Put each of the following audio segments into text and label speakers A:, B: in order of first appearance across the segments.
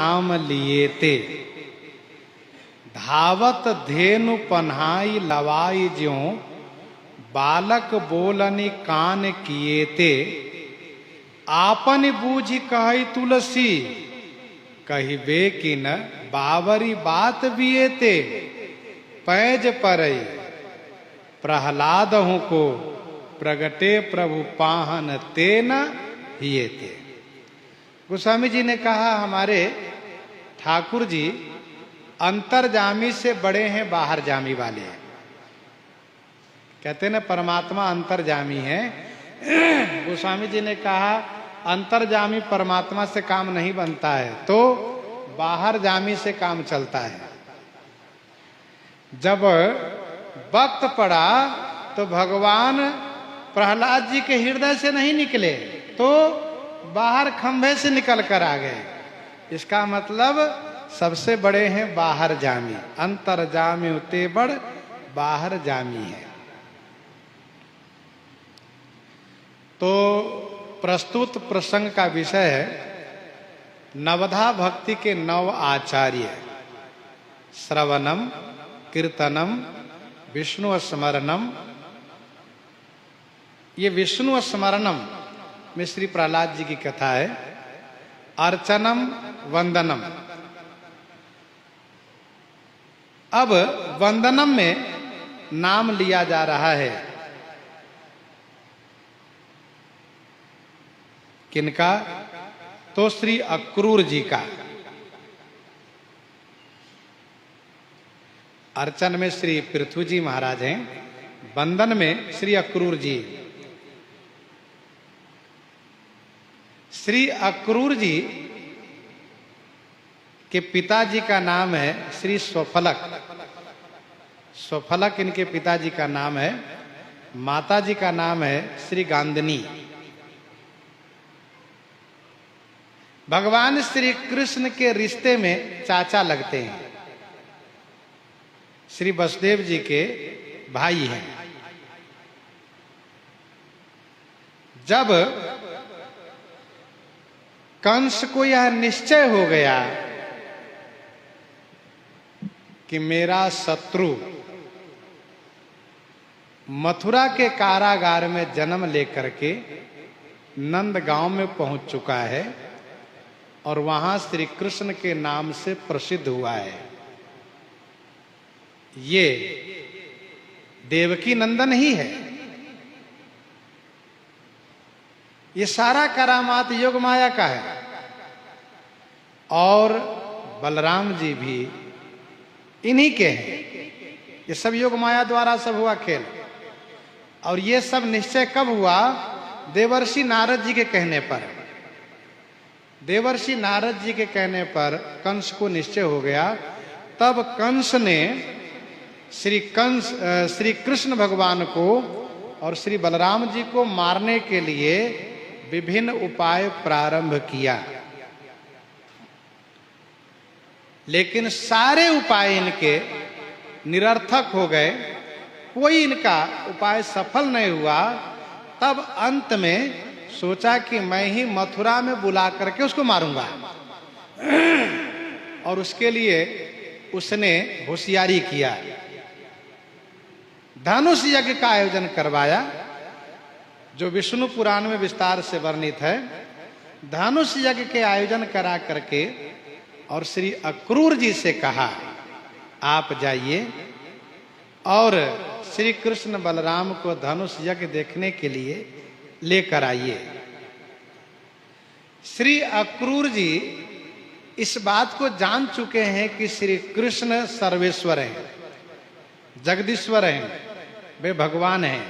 A: नाम लिए ते, धावत धेनु पन्हाई लवाई ज्यों, बालक बोलनि कान किए ते, आपन बूझ कहि तुलसी, कहिबे कि न बावरी बात बिए ते, पैज परई प्रहलाद हूँ को, प्रगटे प्रभु पाहन ते न हिए ते। गोस्वामी जी ने कहा हमारे ठाकुर जी अंतर्जामी से बड़े हैं बाहर जामी वाले हैं। कहते हैं ना परमात्मा अंतर्जामी है। गोस्वामी जी ने कहा अंतर्जामी परमात्मा से काम नहीं बनता है, तो बाहर जामी से काम चलता है। जब वक्त पड़ा तो भगवान प्रहलाद जी के हृदय से नहीं निकले, तो बाहर खंभे से निकल कर आ गए। इसका मतलब सबसे बड़े हैं बाहर जामी, अंतर्जामी उते बड़ बाहर जामी है। तो प्रस्तुत प्रसंग का विषय है नवधा भक्ति के 9 आचार्य, श्रवणम, कीर्तनम, विष्णु स्मरणम। ये विष्णु स्मरणम में श्री प्रहलाद जी की कथा है। अर्चनम, वंदनम। अब वंदनम में नाम लिया जा रहा है किनका? तो श्री अक्रूर जी का। अर्चन में श्री पृथु जी महाराज हैं, वंदन में श्री अक्रूर जी। श्री अक्रूर जी के पिताजी का नाम है श्री स्वफलक। स्वफलक इनके पिताजी का नाम है। माताजी का नाम है श्री गांधनी। भगवान श्री कृष्ण के रिश्ते में चाचा लगते हैं, श्री वसुदेव जी के भाई हैं। जब कंस को यह निश्चय हो गया कि मेरा शत्रु मथुरा के कारागार में जन्म लेकर के नंदगांव में पहुंच चुका है और वहां श्री कृष्ण के नाम से प्रसिद्ध हुआ है, ये देवकी नंदन ही है। ये सारा करामात योग माया का है। और बलराम जी भी इन्हीं के हैं। ये सब योग माया द्वारा सब हुआ खेल। और ये सब निश्चय कब हुआ? देवर्षि नारद जी के कहने पर। देवर्षि नारद जी के कहने पर कंस को निश्चय हो गया। तब कंस ने श्री कृष्ण भगवान को और श्री बलराम जी को मारने के लिए विभिन्न उपाय प्रारंभ किया, लेकिन सारे उपाय इनके निरर्थक हो गए। कोई इनका उपाय सफल नहीं हुआ। तब अंत में सोचा कि मैं ही मथुरा में बुला करके उसको मारूंगा। और उसके लिए उसने होशियारी किया, धनुष यज्ञ का आयोजन करवाया, जो विष्णु पुराण में विस्तार से वर्णित है। धनुष यज्ञ के आयोजन करा करके और श्री अक्रूर जी से कहा आप जाइए और श्री कृष्ण बलराम को धनुष यज्ञ देखने के लिए लेकर आइए। श्री अक्रूर जी इस बात को जान चुके हैं कि श्री कृष्ण सर्वेश्वर हैं, जगदीश्वर हैं, वे भगवान हैं।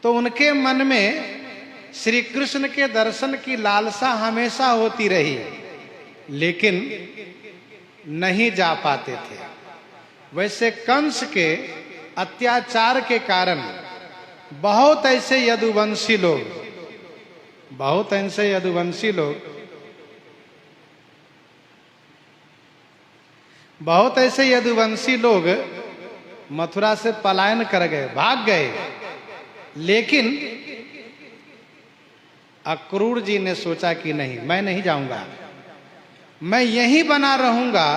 A: तो उनके मन में श्री कृष्ण के दर्शन की लालसा हमेशा होती रही, लेकिन नहीं जा पाते थे। वैसे कंस के अत्याचार के कारण बहुत ऐसे यदुवंशी लोग मथुरा से पलायन कर गए, भाग गए। लेकिन अक्रूर जी ने सोचा कि नहीं, मैं नहीं जाऊंगा, मैं यहीं बना रहूंगा।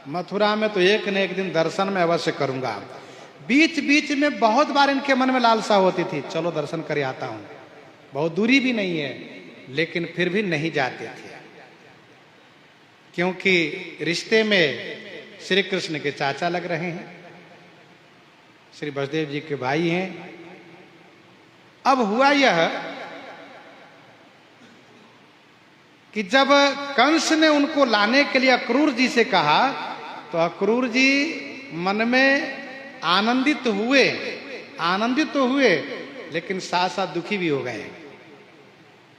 A: मथुरा में तो एक न एक दिन दर्शन में अवश्य करूंगा। बीच बीच में बहुत बार इनके मन में लालसा होती थी, चलो दर्शन कर आता हूं, बहुत दूरी भी नहीं है, लेकिन फिर भी नहीं जाते थे, क्योंकि रिश्ते में श्री कृष्ण के चाचा लग रहे हैं, श्री वसुदेव जी के भाई हैं। अब हुआ यह कि जब कंस ने उनको लाने के लिए अक्रूर जी से कहा, तो अक्रूर जी मन में आनंदित तो हुए, लेकिन साथ साथ दुखी भी हो गए।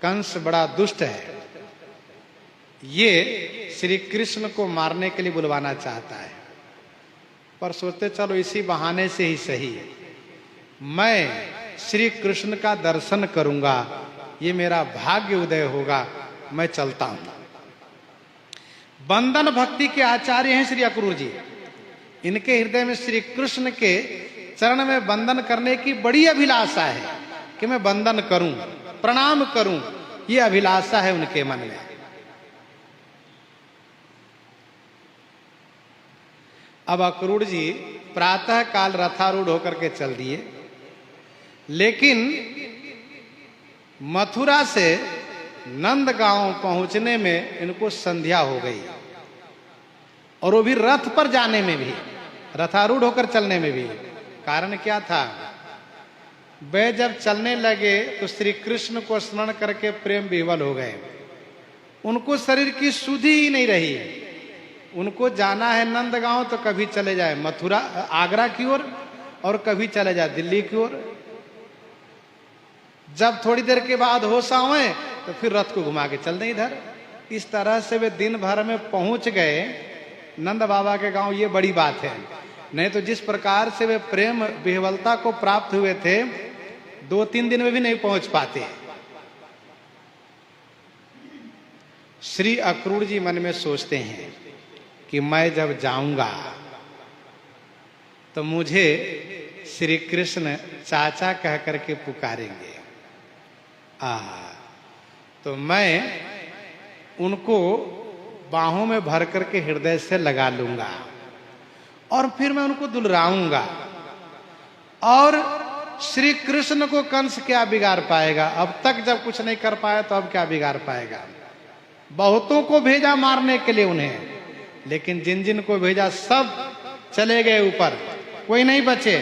A: कंस बड़ा दुष्ट है, ये श्री कृष्ण को मारने के लिए बुलवाना चाहता है, पर सोचते चलो इसी बहाने से ही सही, मैं श्री कृष्ण का दर्शन करूंगा, ये मेरा भाग्य उदय होगा, मैं चलता हूं। बंधन भक्ति के आचार्य हैं श्री अक्रूर जी। इनके हृदय में श्री कृष्ण के चरण में बंधन करने की बड़ी अभिलाषा है कि मैं बंधन करूं, प्रणाम करूं, ये अभिलाषा है उनके मन में। अब अक्रूर जी प्रातः काल रथारूढ़ होकर के चल दिए, लेकिन मथुरा से नंदगांव पहुंचने में इनको संध्या हो गई, और वो भी रथ पर जाने में भी, रथारूढ़ होकर चलने में भी। कारण क्या था? वे जब चलने लगे तो श्री कृष्ण को स्मरण करके प्रेम विह्वल हो गए। उनको शरीर की सुधि ही नहीं रही। उनको जाना है नंदगांव तो कभी चले जाए मथुरा आगरा की ओर, और कभी चले जाए दिल्ली की ओर। जब थोड़ी देर के बाद होश आए तो फिर रथ को घुमा के चल दें इधर। इस तरह से वे दिन भर में पहुंच गए नंद बाबा के गांव। ये बड़ी बात है। नहीं तो जिस प्रकार से वे प्रेम विह्वलता को प्राप्त हुए थे, 2-3 दिन में भी नहीं पहुंच पाते। श्री अक्रूर जी मन में सोचते हैं कि मैं जब जाऊंगा तो मुझे श्री कृष्ण चाचा कह करके पुकारेंगे। तो मैं उनको बाहों में भर करके हृदय से लगा लूंगा, और फिर मैं उनको दुलराऊंगा। और श्री कृष्ण को कंस क्या बिगाड़ पाएगा? अब तक जब कुछ नहीं कर पाया तो अब क्या बिगाड़ पाएगा? बहुतों को भेजा मारने के लिए उन्हें, लेकिन जिन जिन को भेजा सब चले गए ऊपर, कोई नहीं बचे।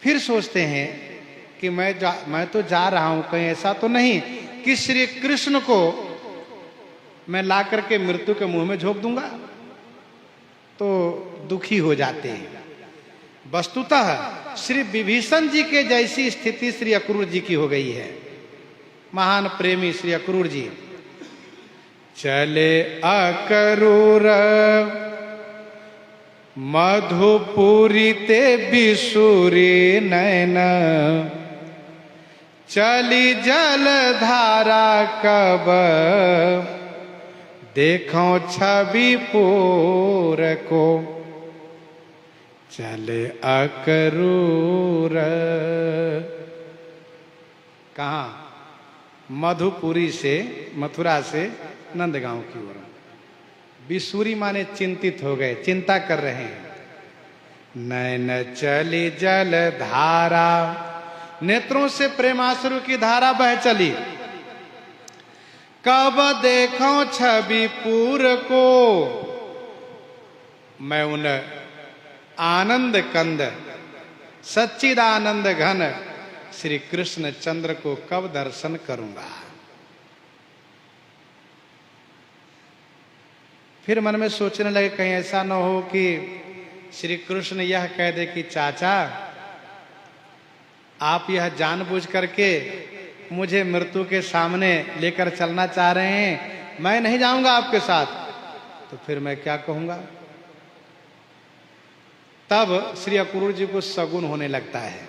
A: फिर सोचते हैं कि मैं तो जा रहा हूं, कहीं ऐसा तो नहीं कि श्री कृष्ण को मैं ला करके मृत्यु के मुंह में झोंक दूंगा। तो दुखी हो जाते हैं। वस्तुतः श्री विभीषण जी के जैसी स्थिति श्री अक्रूर जी की हो गई है। महान प्रेमी श्री अक्रूर जी चले अक्रूर मधुपुरी ते बिसुरी नैन, चली जल धारा कब देखो छवि पूर को, चले अक्रूर। कहाँ? मधुपुरी से, मथुरा से नंदगांव की ओर। बिसुरी माने चिंतित हो गए, चिंता कर रहे हैं। नैन चली जल धारा, नेत्रों से प्रेमाश्रु की धारा बह चली। कब देखो छवि पूर को, मैं उन आनंद कंद सच्चिदानंद घन श्री कृष्ण चंद्र को कब दर्शन करूंगा। फिर मन में सोचने लगे कहीं ऐसा न हो कि श्री कृष्ण यह कह दे कि चाचा आप यह जानबूझ करके मुझे मृत्यु के सामने लेकर चलना चाह रहे हैं, मैं नहीं जाऊंगा आपके साथ, तो फिर मैं क्या कहूंगा। तब श्री अक्रूर जी को सगुन होने लगता है।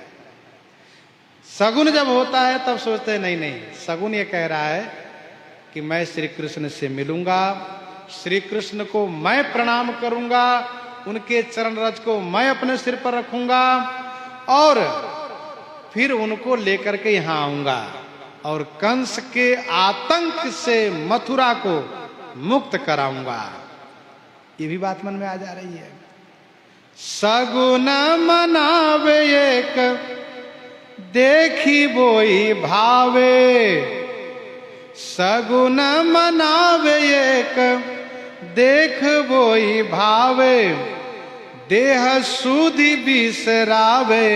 A: सगुन जब होता है तब सोचते हैं नहीं नहीं, सगुन ये कह रहा है कि मैं श्री कृष्ण से मिलूंगा, श्री कृष्ण को मैं प्रणाम करूंगा, उनके चरण रज को मैं अपने सिर पर रखूंगा और फिर उनको लेकर के यहां आऊंगा। और कंस के आतंक से मथुरा को मुक्त कराऊंगा। ये भी बात मन में आ जा रही है। सगुन मनावे एक देखी बोई भावे, सगुन मनावे एक देख बोई भावे, देह सुधि बिसरावे।